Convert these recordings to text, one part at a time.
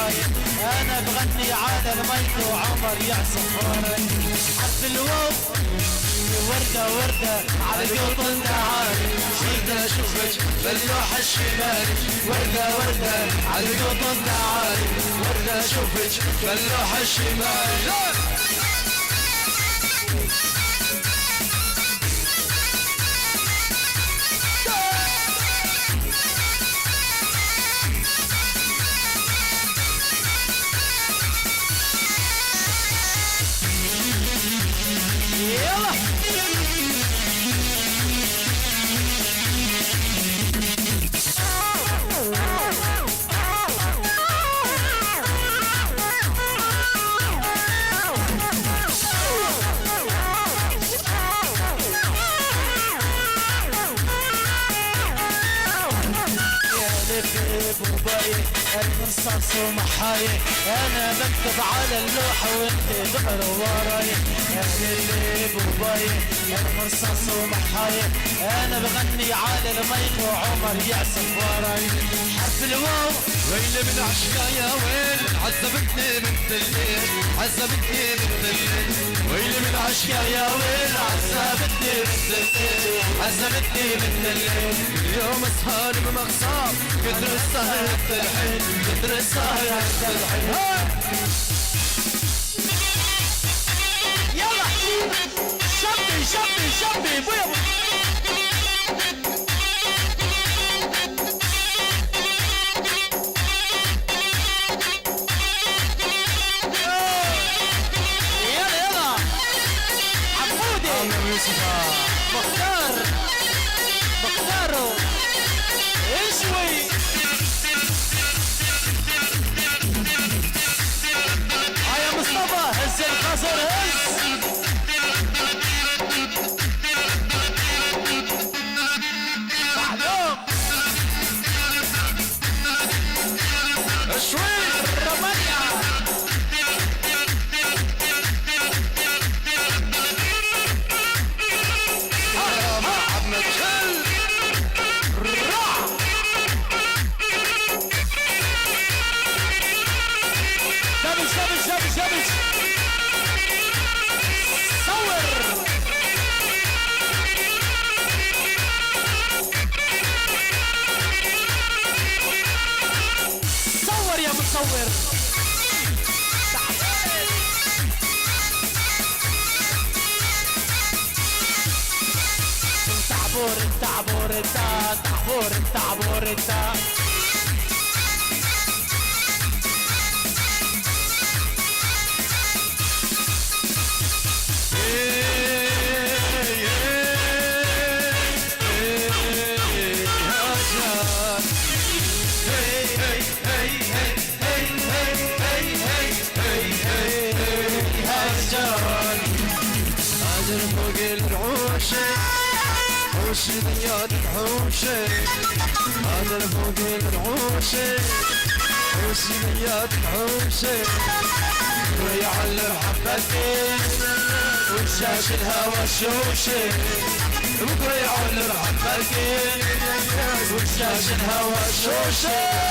محايد انا بغني على الميت وعمر يعصف وراي حرف الواو وردة وردة على قطن تعالي وردة اشوفك باللوحة الشمالي وردة وردة على قطن تعالي وردة اشوفك باللوحة الشمالي المرصاص ومحاي انا بكتب على اللوحة وانت تقرا وراي اهل الليل وباي المرصاص ومحاي انا بغني على الميت وعمر يعزف وراي حرف الواو ويلي من عشقا يا ويل عذبتني من الليل عذبتني من الليل ويلي من عشقا يا ويل عذبتني من الليل عذبتني من الليل اليوم اسهر بمغصاب قدر السهر الحين قدر السهر الحين يلا شبي شبي شبي بويا مختار مختارو اشوي يا مصطفى هز القصر هز معلوم اشوي رومانيا صور تعبور تعبور تعبور تعبور فوق العوشة حوش ديات الحوشة هذا فوق العوشة حوش ديات الحوشة ويعلم حبتين وشاش الهوى الشوشة بكرة يعلم حبتين وشاش الهوى الشوشة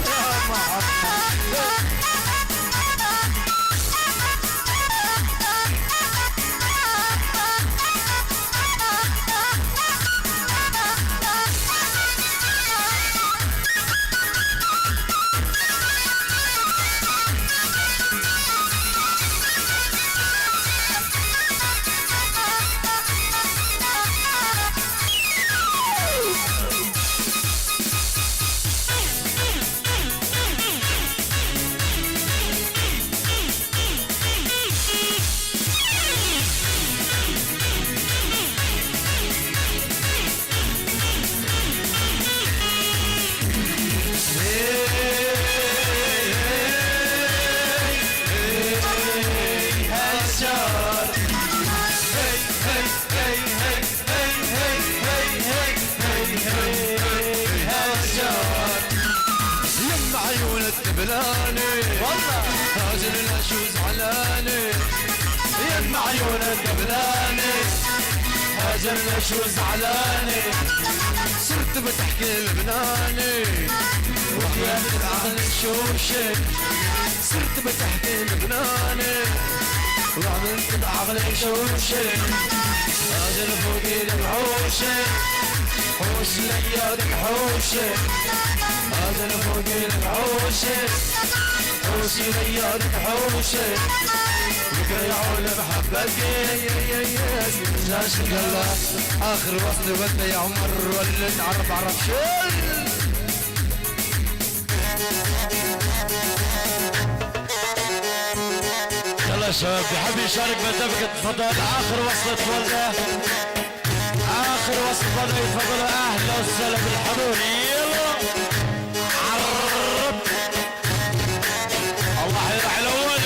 يا محمد الدبلاني والله هاجر الاشوز علاني يم عيون الدبلاني هاجر الاشوز علاني صرت بتحكي لبناني وحياة العقل شوشك صرت بتحكي بجناني وعملت بعقل شوشك اجل فوقي الحوشك حوش ليالك حوشك اجل فوقي الحوشك حوشي ليالك حوشك وقيعوا بحبك جاش قلا اخر وصل ولا يا عمر ولا تعرف عرف شل يلا شباب بحب يشارك بالدبكة تفضل اخر وصلة ولا اخر وصلة ولا يتفضلوا اهلا وسهلا بالحضور يلا عرب الله يرحم الاول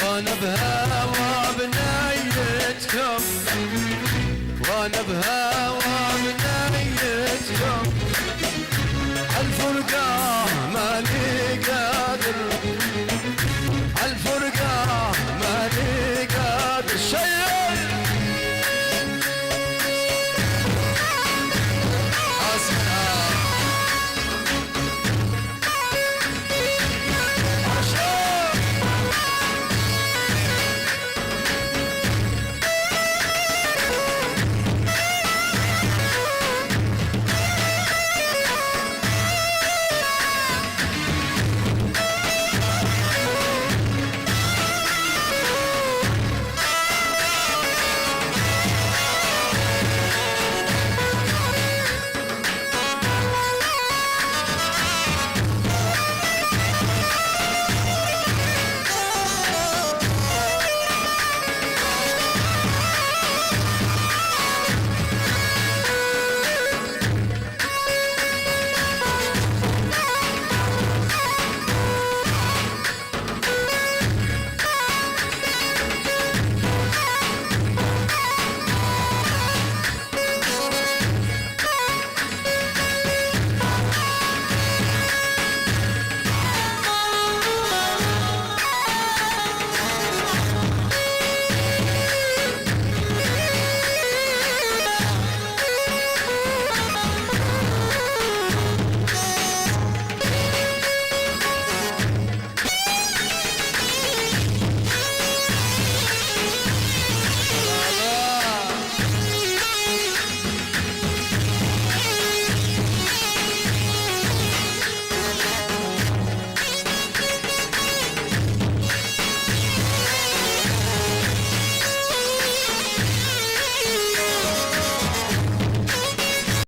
وانا بهوا بنيتكم وانا بهوا بنيتكم الفرقان